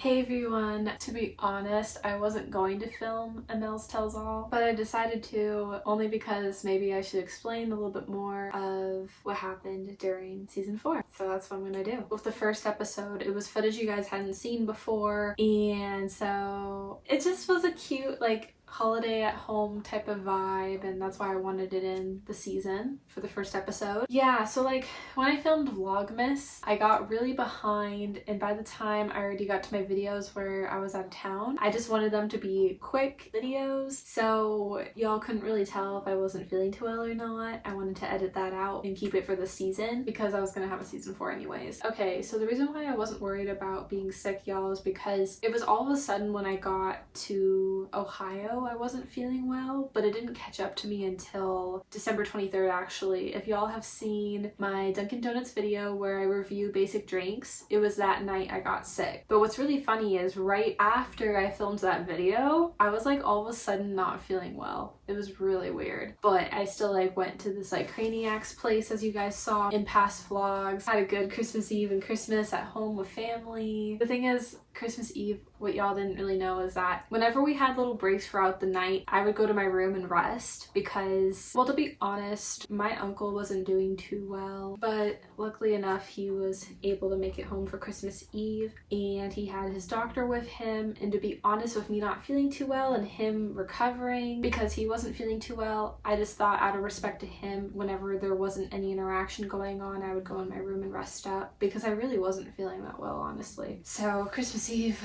Hey everyone! To be honest, I wasn't going to film a Mels Tells All, but I decided to only because maybe I should explain a little bit more of what happened during season 4. So that's what I'm gonna do. With the first episode, it was footage you guys hadn't seen before, and so it just was a cute, like, holiday at home type of vibe, and that's why I wanted it in the season for the first episode. Yeah, so like when I filmed Vlogmas, I got really behind, and by the time I already got to my videos where I was out of town, I just wanted them to be quick videos, so y'all couldn't really tell if I wasn't feeling too well or not. I wanted to edit that out and keep it for the season because I was gonna have a season 4 anyways. Okay, so the reason why I wasn't worried about being sick, y'all, is because it was all of a sudden when I got to Ohio I wasn't feeling well, but it didn't catch up to me until December 23rd actually. If y'all have seen my Dunkin' Donuts video where I review basic drinks, it was that night I got sick. But what's really funny is right after I filmed that video, I was like all of a sudden not feeling well. It was really weird. But I still like went to this like Craniac's place, as you guys saw in past vlogs. Had a good Christmas Eve and Christmas at home with family. The thing is, Christmas Eve, what y'all didn't really know is that whenever we had little breaks throughout the night, I would go to my room and rest because, well, to be honest, my uncle wasn't doing too well, but luckily enough, he was able to make it home for Christmas Eve, and he had his doctor with him. And to be honest, with me not feeling too well and him recovering because he wasn't feeling too well, I just thought out of respect to him, whenever there wasn't any interaction going on, I would go in my room and rest up because I really wasn't feeling that well, honestly. So Christmas Eve,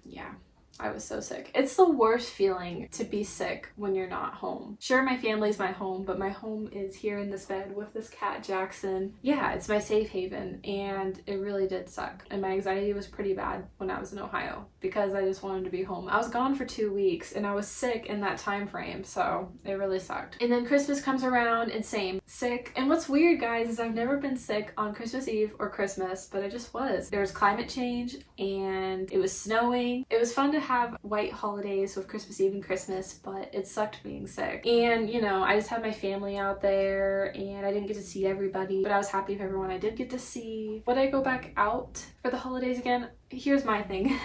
yeah, I was so sick. It's the worst feeling to be sick when you're not home. Sure, my family's my home, but my home is here in this bed with this cat, Jackson. Yeah, it's my safe haven, and it really did suck. And my anxiety was pretty bad when I was in Ohio because I just wanted to be home. I was gone for 2 weeks and I was sick in that time frame, so it really sucked. And then Christmas comes around and same, sick. And what's weird, guys, is I've never been sick on Christmas Eve or Christmas, but I just was. There was climate change and it was snowing. It was fun to have white holidays with Christmas Eve and Christmas, but it sucked being sick. And you know, I just had my family out there and I didn't get to see everybody, but I was happy for everyone I did get to see. Would I go back out for the holidays again? Here's my thing.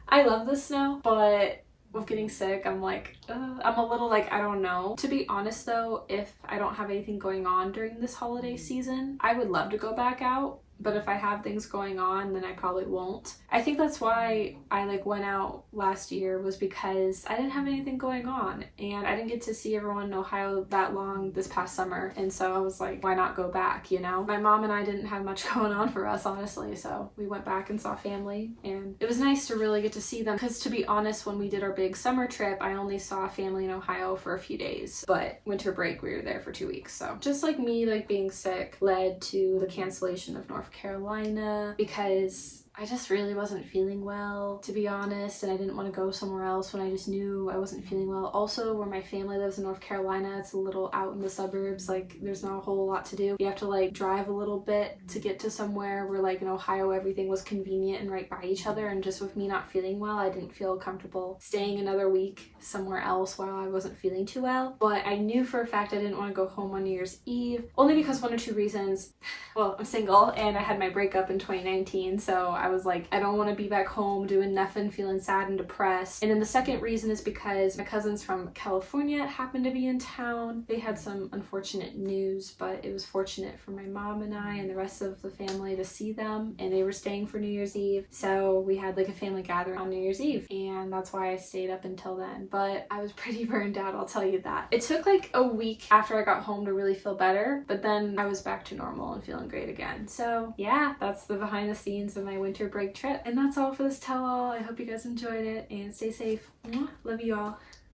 I love the snow, but with getting sick, I'm like, I'm a little like, I don't know. To be honest though, if I don't have anything going on during this holiday season, I would love to go back out. But if I have things going on, then I probably won't. I think that's why I like went out last year, was because I didn't have anything going on and I didn't get to see everyone in Ohio that long this past summer. And so I was like, why not go back, you know? My mom and I didn't have much going on for us, honestly. So we went back and saw family, and it was nice to really get to see them. Because to be honest, when we did our big summer trip, I only saw family in Ohio for a few days, but winter break, we were there for 2 weeks. So just like me, like being sick led to the cancellation of North Carolina because I just really wasn't feeling well, to be honest, and I didn't want to go somewhere else when I just knew I wasn't feeling well. Also, where my family lives in North Carolina, it's a little out in the suburbs, like there's not a whole lot to do. You have to like drive a little bit to get to somewhere, where like in Ohio everything was convenient and right by each other, and just with me not feeling well, I didn't feel comfortable staying another week somewhere else while I wasn't feeling too well. But I knew for a fact I didn't want to go home on New Year's Eve, only because one or two reasons. Well, I'm single and I had my breakup in 2019, so I was like, I don't want to be back home doing nothing, feeling sad and depressed. And then the second reason is because my cousins from California happened to be in town. They had some unfortunate news, but it was fortunate for my mom and I and the rest of the family to see them, and they were staying for New Year's Eve. So we had like a family gathering on New Year's Eve, and that's why I stayed up until then. But I was pretty burned out, I'll tell you that. It took like a week after I got home to really feel better, but then I was back to normal and feeling great again. So yeah, that's the behind the scenes of my winter break trip. And that's all for this tell-all. I hope you guys enjoyed it and stay safe. Mwah. Love you all.